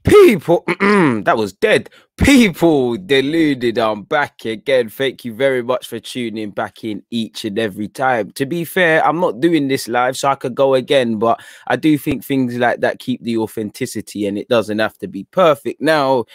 People, that was dead. People, deluded. I'm back again. Thank you very much for tuning back in each and every time. To be fair, I'm not doing this live, so I could go again, but I do think things like that keep the authenticity and it doesn't have to be perfect. Now,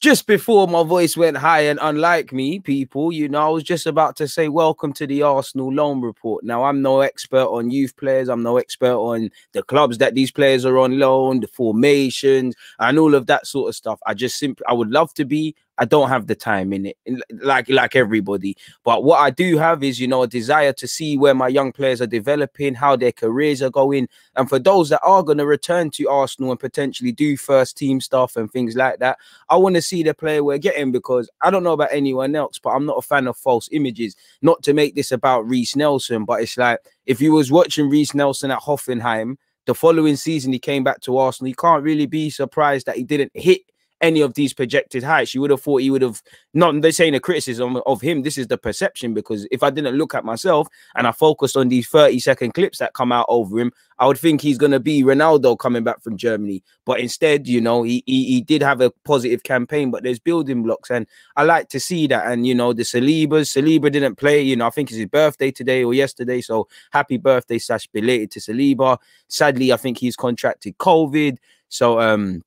just before my voice went high, and unlike me, people, I was just about to say, welcome to the Arsenal Loan Report. Now, I'm no expert on youth players. I'm no expert on the clubs that these players are on loan, the formations, and all of that sort of stuff. I would love to be. I don't have the time in it, like everybody. But what I do have is, a desire to see where my young players are developing, how their careers are going. And for those that are going to return to Arsenal and potentially do first team stuff and things like that, I want to see the player we're getting, because I don't know about anyone else, but I'm not a fan of false images. Not to make this about Reiss Nelson, but it's like, if you was watching Reiss Nelson at Hoffenheim, the following season he came back to Arsenal, you can't really be surprised that he didn't hit any of these projected heights. You would have thought he would have, not they're saying a criticism of him, this is the perception, because if I didn't look at myself and I focused on these 30-second clips that come out over him, I would think he's going to be Ronaldo coming back from Germany. But instead, he did have a positive campaign, but there's building blocks, and I like to see that. And the Saliba didn't play, I think it's his birthday today or yesterday, so happy birthday / belated to Saliba. Sadly, I think he's contracted COVID, so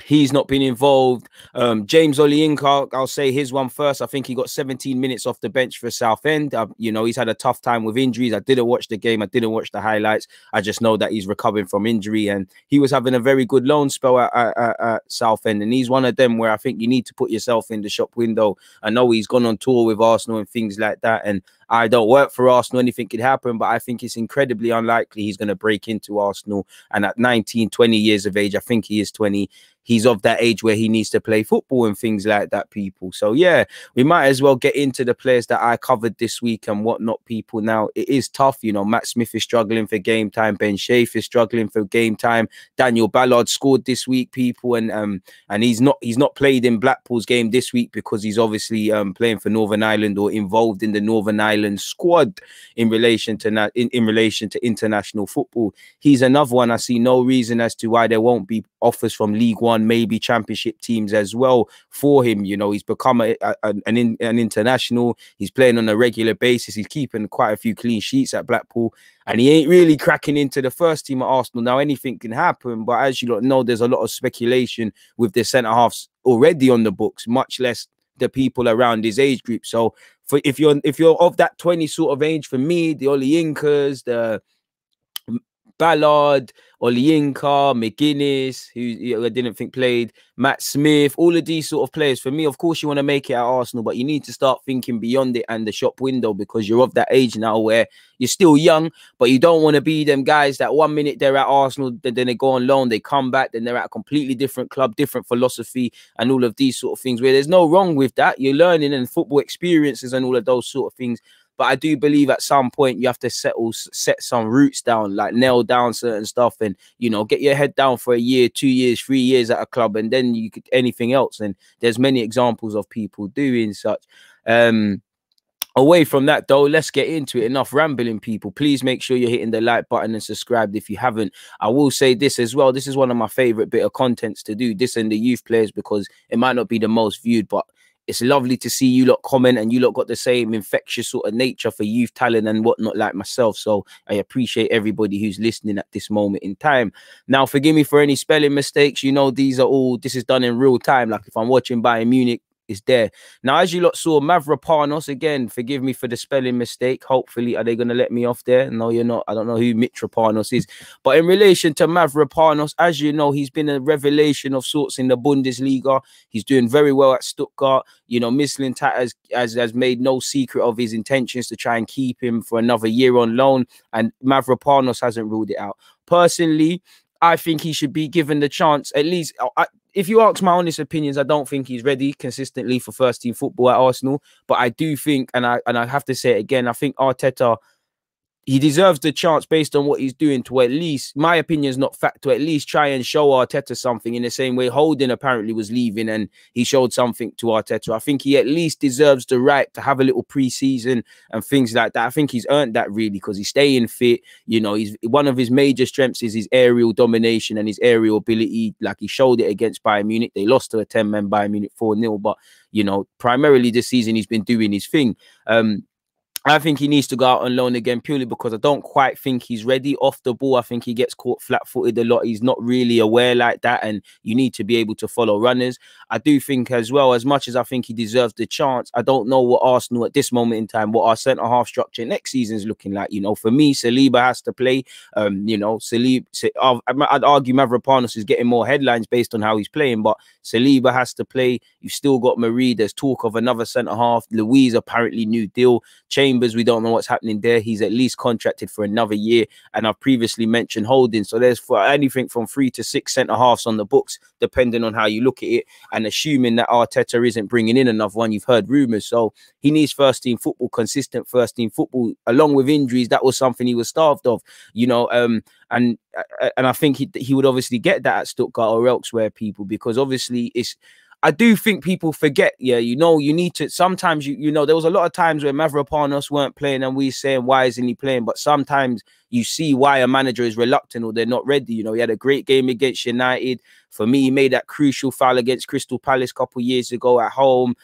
he's not been involved. James Ollienko, I'll say his one first. I think he got 17 minutes off the bench for Southend. He's had a tough time with injuries. I didn't watch the game. I didn't watch the highlights. I just know that he's recovering from injury, and he was having a very good loan spell at Southend. And he's one of them where I think you need to put yourself in the shop window. I know he's gone on tour with Arsenal and things like that, and I don't work for Arsenal. Anything could happen, but I think it's incredibly unlikely he's going to break into Arsenal. And at 19, 20 years of age, I think he is 20, he's of that age where he needs to play football and things like that, people. So, yeah, we might as well get into the players that I covered this week and whatnot, people. Now, it is tough. Matt Smith is struggling for game time. Ben Shafe is struggling for game time. Daniel Ballard scored this week, people. And he's not played in Blackpool's game this week because he's obviously playing for Northern Ireland or involved in the Northern Ireland squad in relation to international football. He's another one. I see no reason as to why there won't be offers from League One, maybe Championship teams as well for him. He's become an international. He's playing on a regular basis. He's keeping quite a few clean sheets at Blackpool, and he ain't really cracking into the first team at Arsenal. Now, anything can happen, but as you lot know, there's a lot of speculation with the centre halves already on the books, much less the people around his age group. So if you're of that 20 sort of age, for me, the Ollienkas, the Ballard, Ollienko, McGuinness, who I didn't think played, Matt Smith, all of these sort of players, for me, of course, you want to make it at Arsenal, but you need to start thinking beyond it and the shop window, because you're of that age now where you're still young, but you don't want to be them guys that 1 minute they're at Arsenal, then they go on loan, they come back, then they're at a completely different club, different philosophy, and all of these sort of things, where there's no wrong with that. You're learning and football experiences and all of those sort of things. But I do believe at some point you have to set some roots down, like nail down certain stuff, and get your head down for a year, 2 years, 3 years at a club, and then you could anything else. And there's many examples of people doing such. Away from that, though, let's get into it. Enough rambling, people. Please make sure you're hitting the like button and subscribed if you haven't. I will say this as well. This is one of my favorite bit of contents to do, this and the youth players, because it might not be the most viewed, but it's lovely to see you lot comment, and you lot got the same infectious sort of nature for youth talent and whatnot like myself. So I appreciate everybody who's listening at this moment in time. Now, forgive me for any spelling mistakes. This is done in real time. Like if I'm watching Bayern Munich, is there. Now, as you lot saw, Mavropanos, again, forgive me for the spelling mistake. Hopefully, are they going to let me off there? No, you're not. I don't know who Mitropanos is. But in relation to Mavropanos, as you know, he's been a revelation of sorts in the Bundesliga. He's doing very well at Stuttgart. Mislintat has made no secret of his intentions to try and keep him for another year on loan. And Mavropanos hasn't ruled it out. Personally, I think he should be given the chance, at least. If you ask my honest opinions, I don't think he's ready consistently for first team football at Arsenal. But I do think, and I have to say it again, I think Arteta he deserves the chance based on what he's doing to at least, my opinion is not fact, to at least try and show Arteta something, in the same way Holding apparently was leaving and he showed something to Arteta. I think he at least deserves the right to have a little pre-season and things like that. I think he's earned that really, because he's staying fit. You know, he's one of his major strengths is his aerial domination and his aerial ability. Like, he showed it against Bayern Munich. They lost to a 10-man Bayern Munich 4-0, but, you know, primarily this season he's been doing his thing. I think he needs to go out on loan again, purely because I don't quite think he's ready off the ball. I think he gets caught flat-footed a lot. He's not really aware like that, and you need to be able to follow runners. I do think as well, as much as I think he deserves the chance, I don't know what Arsenal at this moment in time, what our centre-half structure next season is looking like. You know, for me, Saliba has to play. You know, I'd argue Mavropanos is getting more headlines based on how he's playing, but Saliba has to play. You've still got Marie. There's talk of another centre-half. Louise, apparently new deal. Chambers, we don't know what's happening there. He's at least contracted for another year. And I've previously mentioned Holding. So there's for anything from 3 to 6 centre-halves on the books, depending on how you look at it. And assuming that Arteta isn't bringing in another one, you've heard rumours. So he needs first-team football, consistent first-team football. Along with injuries, that was something he was starved of, you know. And I think he would obviously get that at Stuttgart or elsewhere, people, because obviously I do think people forget, yeah, you know, you need to, sometimes, you know, there was a lot of times where Mavropanos weren't playing and we saying, why isn't he playing? But sometimes you see why a manager is reluctant or they're not ready. You know, he had a great game against United. For me, he made that crucial foul against Crystal Palace a couple of years ago at home.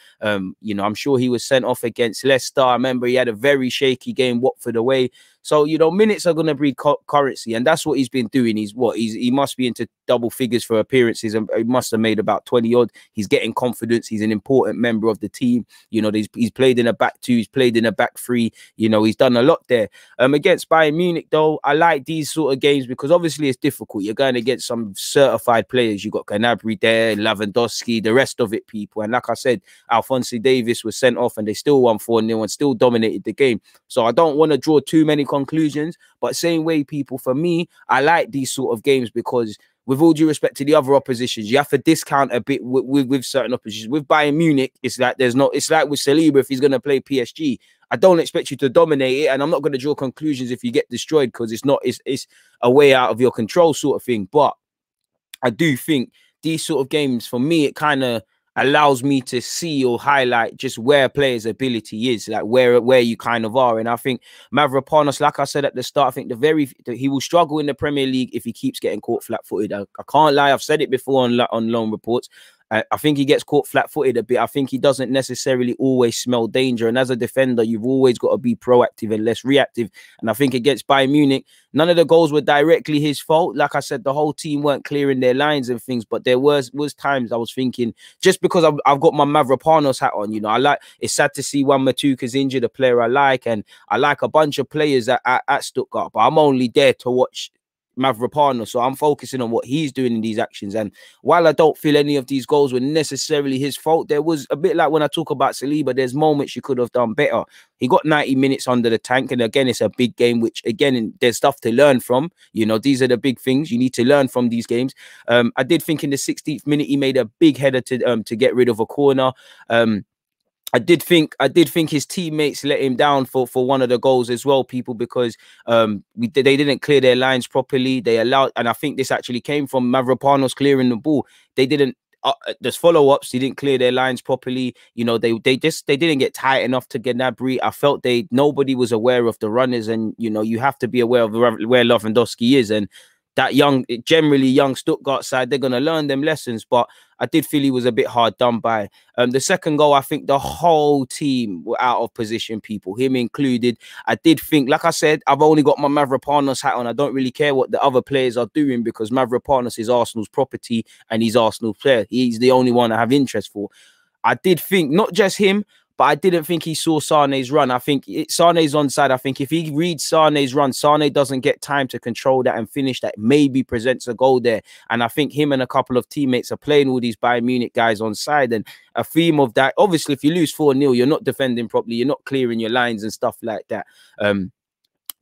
You know, I'm sure he was sent off against Leicester. I remember he had a very shaky game, Watford away. So, you know, minutes are going to breed currency, and that's what he's been doing. He must be into double figures for appearances, and he must have made about 20 odd. He's getting confidence. He's an important member of the team. You know, he's played in a back 2, he's played in a back 3. You know, he's done a lot there. Against Bayern Munich, though, I like these sort of games because obviously it's difficult. You're going against some certified players. You got Gnabry there, Lewandowski, the rest of it, people. And like I said, Alphonso Davies was sent off, and they still won 4-0 and still dominated the game. So I don't want to draw too many conclusions, but same way, people, for me, I like these sort of games because, with all due respect to the other oppositions, you have to discount a bit with certain oppositions. With Bayern Munich, it's like it's like with Saliba, if he's going to play PSG, I don't expect you to dominate it, and I'm not going to draw conclusions if you get destroyed, because it's a way out of your control sort of thing. But I do think these sort of games, for me, it kind of allows me to see or highlight just where a player's ability is, like where you kind of are. And I think Mavropanos, like I said at the start, I think he will struggle in the Premier League if he keeps getting caught flat-footed. I can't lie, I've said it before on loan reports. I think he gets caught flat-footed a bit. I think he doesn't necessarily always smell danger. And as a defender, you've always got to be proactive and less reactive. And I think against Bayern Munich, none of the goals were directly his fault. Like I said, the whole team weren't clearing their lines and things. But there was times I was thinking, just because I've got my Mavropanos hat on, you know, it's sad to see Juan Matuka's injured, a player I like. And I like a bunch of players at Stuttgart. But I'm only there to watch Mavropanos, so I'm focusing on what he's doing in these actions. And while I don't feel any of these goals were necessarily his fault, there was a bit like when I talk about Saliba, there's moments you could have done better. He got 90 minutes under the tank, and again, it's a big game, which again, there's stuff to learn from. You know, these are the big things you need to learn from these games. I did think in the 16th minute he made a big header to get rid of a corner. I did think his teammates let him down for one of the goals as well, people, because they didn't clear their lines properly. They allowed, and I think this actually came from Mavropanos clearing the ball. They didn't. There's follow-ups. They didn't clear their lines properly. You know, they didn't get tight enough to Gnabry. I felt nobody was aware of the runners, and you know, you have to be aware of where Lewandowski is, and that generally young Stuttgart side, they're going to learn them lessons. But I did feel he was a bit hard done by. The second goal, I think the whole team were out of position, people, him included. I did think, like I said, I've only got my Mavropanos hat on. I don't really care what the other players are doing, because Mavropanos is Arsenal's property and he's Arsenal's player. He's the only one I have interest for. I did think, not just him, but I didn't think he saw Sané's run. I think Sané's onside. I think if he reads Sané's run, Sané doesn't get time to control that and finish that, maybe presents a goal there. And I think him and a couple of teammates are playing all these Bayern Munich guys onside. And a theme of that, obviously, if you lose 4-0, you're not defending properly. You're not clearing your lines and stuff like that.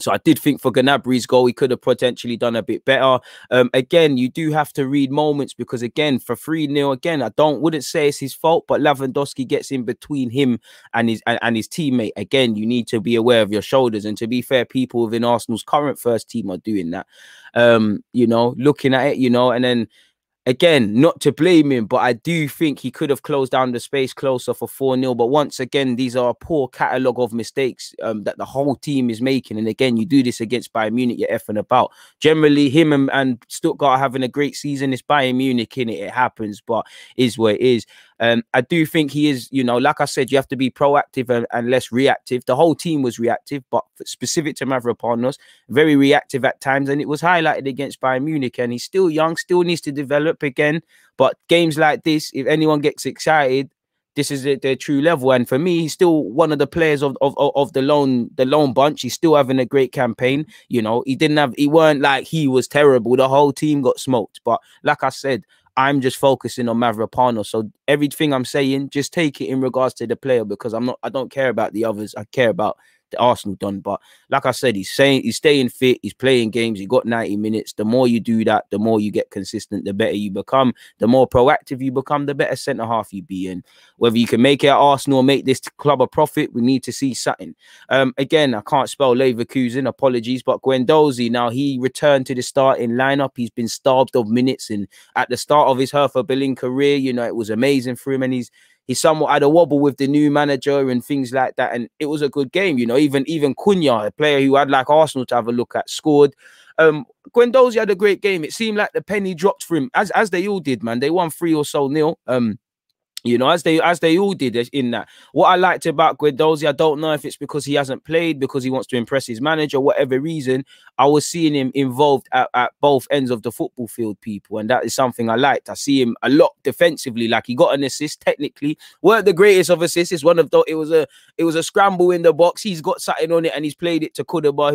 So I did think for Gnabry's goal, he could have potentially done a bit better. Again, you do have to read moments because, again, for 3-0, again, wouldn't say it's his fault, but Lewandowski gets in between him and his teammate. Again, you need to be aware of your shoulders. And to be fair, people within Arsenal's current first team are doing that. You know, looking at it, you know, and then again, not to blame him, but I do think he could have closed down the space closer for 4-0. But once again, these are a poor catalogue of mistakes that the whole team is making. And again, you do this against Bayern Munich, you're effing about. Generally, him and Stuttgart having a great season. It's Bayern Munich, in it happens, but is what it is. I do think he is, you know, like I said, you have to be proactive and less reactive. The whole team was reactive, but specific to Mavropanos, very reactive at times. And it was highlighted against Bayern Munich. And he's still young, still needs to develop again. But games like this, if anyone gets excited, this is their true level. And for me, he's still one of the players of the lone bunch. He's still having a great campaign. You know, he weren't like he was terrible. The whole team got smoked. But like I said, I'm just focusing on Mavropanos. So everything I'm saying, just take it in regards to the player, because I don't care about the others. I care about the Arsenal done. But like I said, he's staying fit, he's playing games, he got 90 minutes. The more you do that, the more you get consistent, the better you become, the more proactive you become, the better centre half you be. And whether you can make it at Arsenal or make this club a profit, we need to see something. Again, I can't spell Leverkusen, apologies, but Guendouzi, now he returned to the starting lineup. He's been starved of minutes, and at the start of his Hertha Berlin career, you know, it was amazing for him, and he somewhat had a wobble with the new manager and things like that. And it was a good game, you know. Even Cunha, a player who I'd like Arsenal to have a look at, scored. Guendouzi had a great game. It seemed like the penny dropped for him, as they all did, man. They won 3 or so nil. You know, as they all did in that. What I liked about Guendouzi, I don't know if it's because he hasn't played, because he wants to impress his manager, whatever reason, I was seeing him involved at both ends of the football field, people, and that is something I liked. I see him a lot defensively. Like, he got an assist, technically weren't the greatest of assists. It's one of the, it was a scramble in the box. He's got something on it, and he's played it to Cordoba,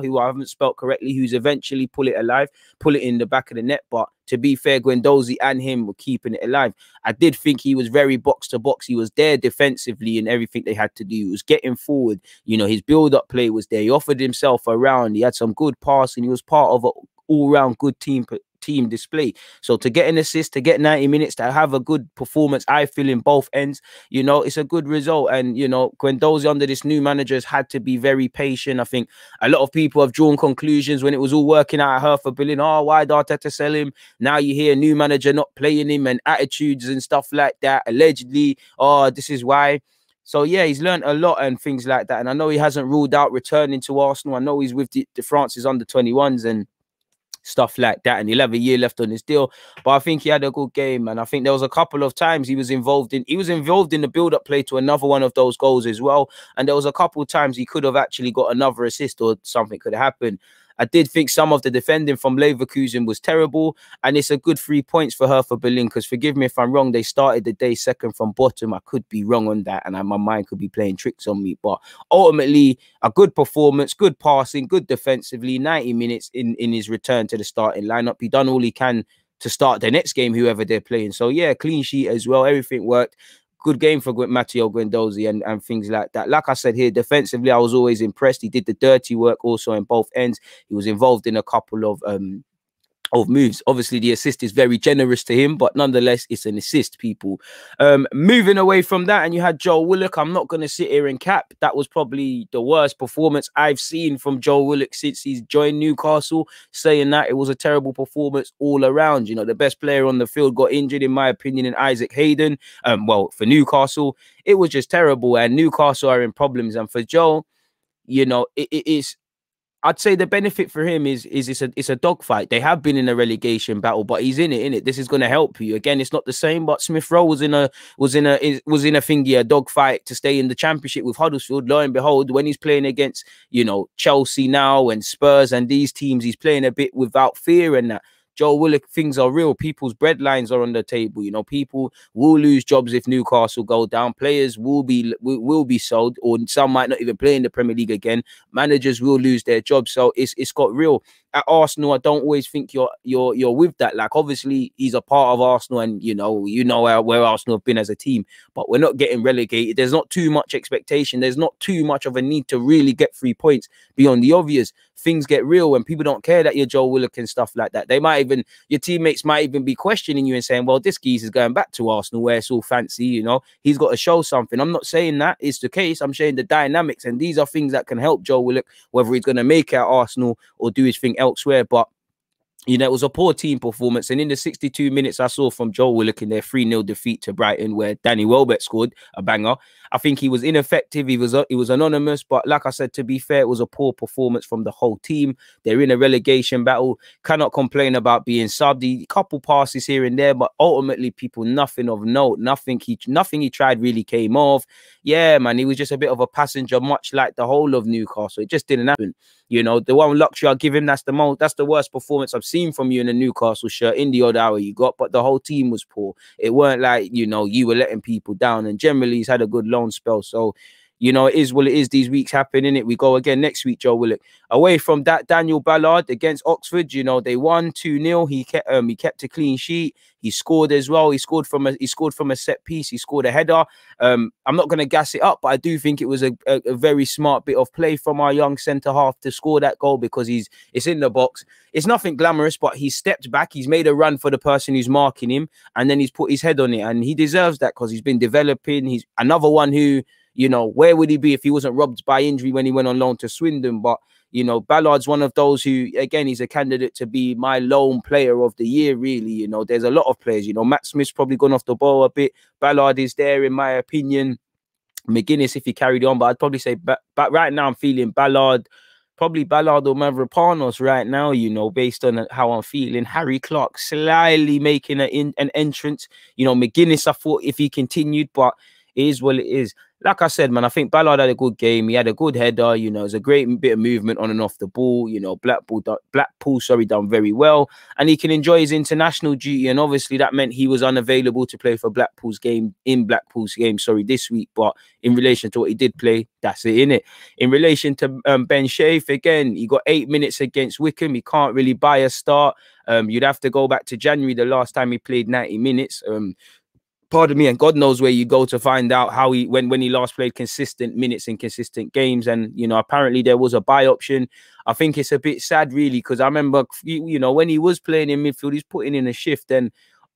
who I haven't spelt correctly, who's eventually pull it in the back of the net. But to be fair, Guendouzi and him were keeping it alive. I did think he was very box to box. He was there defensively and everything they had to do. He was getting forward. You know, his build-up play was there. He offered himself around. He had some good passing. He was part of an all-round good team display. So to get an assist, to get 90 minutes, to have a good performance, I feel, in both ends, you know, it's a good result. And, you know, Guendouzi under this new manager has had to be very patient. I think a lot of people have drawn conclusions when it was all working out at Hertha Berlin. Oh, why did Arteta sell him? Now you hear a new manager not playing him and attitudes and stuff like that. Allegedly, oh, this is why. So, yeah, he's learned a lot and things like that. And I know he hasn't ruled out returning to Arsenal. I know he's with the France's under-21s and stuff like that, and he'll have a year left on his deal. But I think he had a good game, and I think there was a couple of times he was involved in the build-up play to another one of those goals as well. And there was a couple of times he could have actually got another assist, or something could have happened. I did think some of the defending from Leverkusen was terrible, and it's a good 3 points for Hertha Berlin, because forgive me if I'm wrong, they started the day second from bottom. I could be wrong on that, and my mind could be playing tricks on me. But ultimately, a good performance, good passing, good defensively, 90 minutes in his return to the starting lineup. He done all he can to start the next game, whoever they're playing. So, yeah, clean sheet as well. Everything worked. Good game for Matteo Guendouzi and things like that. Like I said here, defensively, I was always impressed. He did the dirty work also in both ends. He was involved in a couple of moves. Obviously, the assist is very generous to him, but nonetheless, it's an assist, people. Moving away from that, and you had Joe Willock. I'm not going to sit here and cap. That was probably the worst performance I've seen from Joe Willock since he's joined Newcastle, saying that it was a terrible performance all around. You know, the best player on the field got injured, in my opinion, in Isaac Hayden. Well, for Newcastle, it was just terrible, and Newcastle are in problems. And for Joe, you know, it is... I'd say the benefit for him is it's a dogfight. They have been in a relegation battle, but he's in it. This is going to help you. Again, it's not the same, but Smith Rowe was in a thingy, a dogfight to stay in the Championship with Huddersfield. Lo and behold, when he's playing against, you know, Chelsea now and Spurs and these teams, he's playing a bit without fear and that. Joe Willock, things are real. People's breadlines are on the table. You know, people will lose jobs if Newcastle go down. Players will be sold, or some might not even play in the Premier League again. Managers will lose their jobs. So it's got real. at Arsenal, I don't always think you're with that. Like, obviously, he's a part of Arsenal, and you know where Arsenal have been as a team, but we're not getting relegated. There's not too much expectation. There's not too much of a need to really get 3 points beyond the obvious. Things get real when people don't care that you're Joe Willock and stuff like that. They might even, your teammates might even be questioning you and saying, well, this geezer's going back to Arsenal where it's all fancy, you know, he's got to show something. I'm not saying that is the case. I'm saying the dynamics, and these are things that can help Joe Willock, whether he's going to make it at Arsenal or do his thing elsewhere. But you know, it was a poor team performance. And in the 62 minutes I saw from Joe Willock in their 3-0 defeat to Brighton, where Danny Welbeck scored a banger, I think he was ineffective. He was anonymous. But like I said, to be fair, it was a poor performance from the whole team. They're in a relegation battle. Cannot complain about being subbed. A couple passes here and there, but ultimately, people, nothing of note. Nothing he tried really came off. Yeah, man, he was just a bit of a passenger, much like the whole of Newcastle. It just didn't happen. You know, the one luxury I'll give him, that's the worst performance I've seen from you in a Newcastle shirt in the odd hour you got, but the whole team was poor. It weren't like, you know, you were letting people down, and generally he's had a good loan spell. So, you know, it is what it is. These weeks happen, innit? We go again next week, Joe Willock. Away from that, Daniel Ballard against Oxford, you know, they won 2-0. He kept a clean sheet. He scored as well. He scored from a set piece. He scored a header. I'm not going to gas it up, but I do think it was a very smart bit of play from our young centre half to score that goal, because it's in the box. It's nothing glamorous, but he stepped back. He's made a run for the person who's marking him, and then he's put his head on it, and he deserves that because he's been developing. He's another one who, you know, where would he be if he wasn't robbed by injury when he went on loan to Swindon? But, you know, Ballard's one of those who, again, he's a candidate to be my lone player of the year, really. You know, there's a lot of players. You know, Matt Smith's probably gone off the ball a bit. Ballard is there, in my opinion. McGuinness, if he carried on. But I'd probably say, but right now I'm feeling Ballard, probably Ballard or Mavropanos right now, you know, based on how I'm feeling. Harry Clark slyly making an entrance. You know, McGuinness, I thought if he continued, but it is what it is. Like I said, man, I think Ballard had a good game. He had a good header. You know, it was a great bit of movement on and off the ball. You know, Blackpool, done very well. And he can enjoy his international duty. And obviously that meant he was unavailable to play for Blackpool's game this week. But in relation to what he did play, that's it, innit? In relation to Ben Shafe, again, he got 8 minutes against Wickham. He can't really buy a start. You'd have to go back to January, the last time he played 90 minutes. Pardon me, and God knows where you go to find out how when he last played consistent minutes in consistent games. And, you know, apparently there was a buy option. I think it's a bit sad, really, because I remember, you know, when he was playing in midfield, he's putting in a shift, and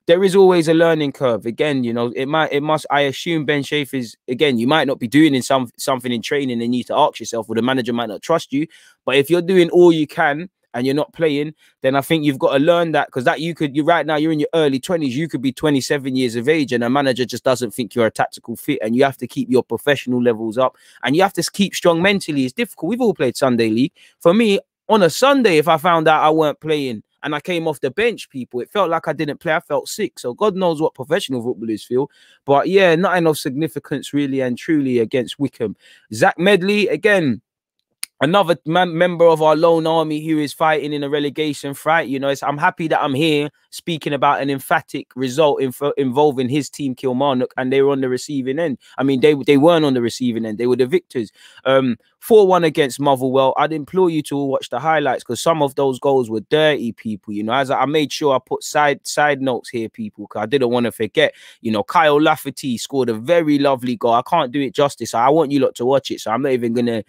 there is always a learning curve. Again, you know, I assume Ben Shafe is, again, you might not be doing something in training, and you need to ask yourself, well, the manager might not trust you. But if you're doing all you can and you're not playing, then I think you've got to learn that, because right now you're in your early 20s, you could be 27 years of age, and a manager just doesn't think you're a tactical fit, and you have to keep your professional levels up, and you have to keep strong mentally. It's difficult. We've all played Sunday League. For me, on a Sunday, if I found out I weren't playing and I came off the bench, it felt like I didn't play. I felt sick. So God knows what professional footballers feel. But yeah, nothing of significance really and truly against Wickham. Zach Medley, again, another member of our lone army who is fighting in a relegation fight. You know, I'm happy that I'm here speaking about an emphatic result involving his team, Kilmarnock, and they were on the receiving end. I mean, they weren't on the receiving end. They were the victors. 4-1 against Motherwell. I'd implore you to watch the highlights, because some of those goals were dirty, people. You know, as I made sure I put side notes here, people, because I didn't want to forget. You know, Kyle Lafferty scored a very lovely goal. I can't do it justice. I want you lot to watch it, so I'm not even going to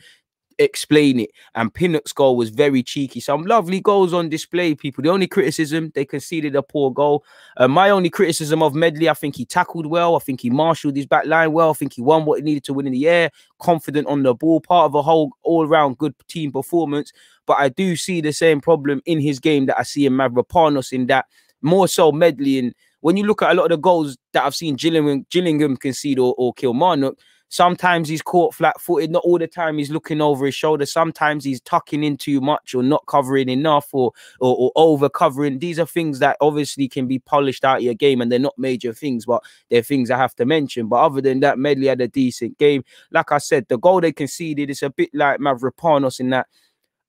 explain it. And Pinnock's goal was very cheeky. Some lovely goals on display, people. The only criticism, they conceded a poor goal. My only criticism of Medley, I think he tackled well. I think he marshalled his back line well. I think he won what he needed to win in the air, confident on the ball, part of a whole all-round good team performance. But I do see the same problem in his game that I see in Mavropanos, in that more so Medley. And when you look at a lot of the goals that I've seen Gillingham concede or Kilmarnock, sometimes he's caught flat-footed. Not all the time he's looking over his shoulder. Sometimes he's tucking in too much or not covering enough or over-covering. These are things that obviously can be polished out of your game, and they're not major things, but they're things I have to mention. But other than that, Medley had a decent game. Like I said, the goal they conceded is a bit like Mavropanos in that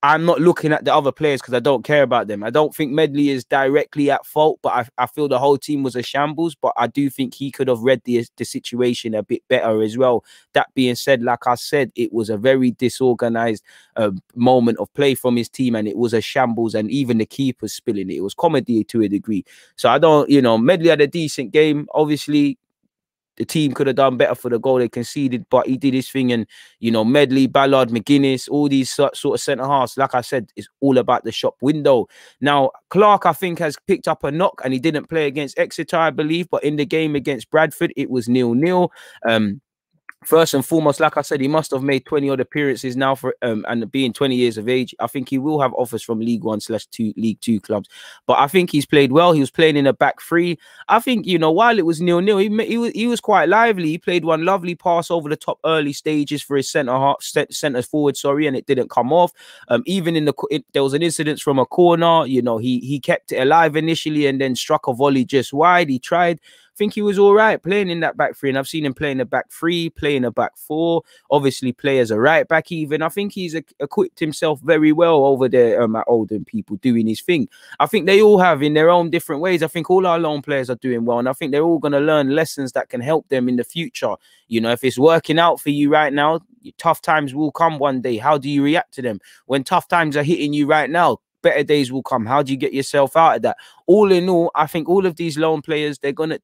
I'm not looking at the other players because I don't care about them. I don't think Medley is directly at fault, but I feel the whole team was a shambles. But I do think he could have read the situation a bit better as well. That being said, like I said, it was a very disorganized moment of play from his team, and it was a shambles, and even the keeper's spilling it. It was comedy to a degree. So I don't, you know, Medley had a decent game. Obviously, the team could have done better for the goal they conceded, but he did his thing. And, you know, Medley, Ballard, McGuinness, all these sort of centre-halves, like I said, it's all about the shop window. Now, Clark, I think, has picked up a knock, and he didn't play against Exeter, I believe, but in the game against Bradford, it was 0-0. First and foremost, like I said, he must have made 20 odd appearances now for and being 20 years of age. I think he will have offers from League 1/2 League 2 clubs. But I think he's played well. He was playing in a back three. I think, you know, while it was 0-0, he was quite lively. He played one lovely pass over the top early stages for his centre forward, and it didn't come off. Even in there was an incident from a corner. You know, he kept it alive initially and then struck a volley just wide. He tried. I think he was all right playing in that back three, and I've seen him playing a back three, playing a back four, obviously play as a right back even. I think he's equipped himself very well over there at Oldham, people doing his thing. I think they all have in their own different ways. I think all our loan players are doing well, and I think they're all going to learn lessons that can help them in the future. You know, if it's working out for you right now, tough times will come one day. How do you react to them? When tough times are hitting you right now, better days will come. How do you get yourself out of that? All in all, I think all of these loan players, they're gonna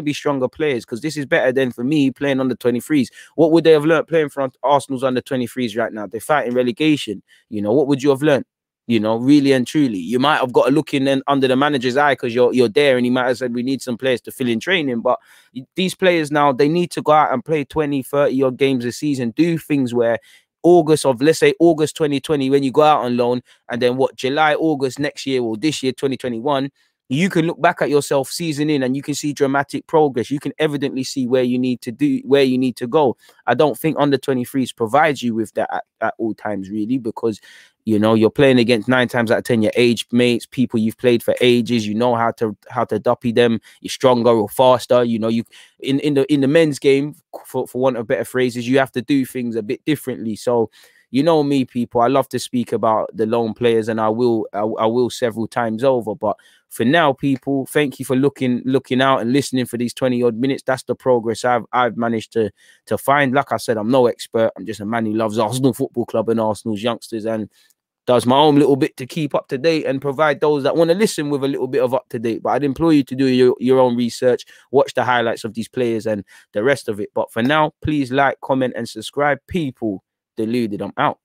be stronger players, because this is better than for me playing under 23s. What would they have learned playing for Arsenal's under 23s right now? They're fighting relegation. You know, what would you have learned? You know, really and truly, you might have got a look in then under the manager's eye because you're there, and he might have said we need some players to fill in training. But these players now, they need to go out and play 20, 30 odd games a season, do things where let's say August 2020, when you go out on loan, and then July, August next year, or this year, 2021, you can look back at yourself season in and you can see dramatic progress. You can evidently see where you need to go. I don't think under 23s provides you with that at all times, really, because, you know, you're playing against 9 times out of 10 your age mates, people you've played for ages. You know how to duppy them. You're stronger or faster. You know, you in the men's game, for want of better phrases, you have to do things a bit differently. So, you know me, people, I love to speak about the lone players, and I will several times over. But for now, people, thank you for looking out and listening for these 20 odd minutes. That's the progress I've managed to find. Like I said, I'm no expert. I'm just a man who loves Arsenal Football Club and Arsenal's youngsters, and does my own little bit to keep up to date and provide those that want to listen with a little bit of up to date. But I'd implore you to do your own research, watch the highlights of these players and the rest of it. But for now, please like, comment, and subscribe. People, Deluded, I'm out.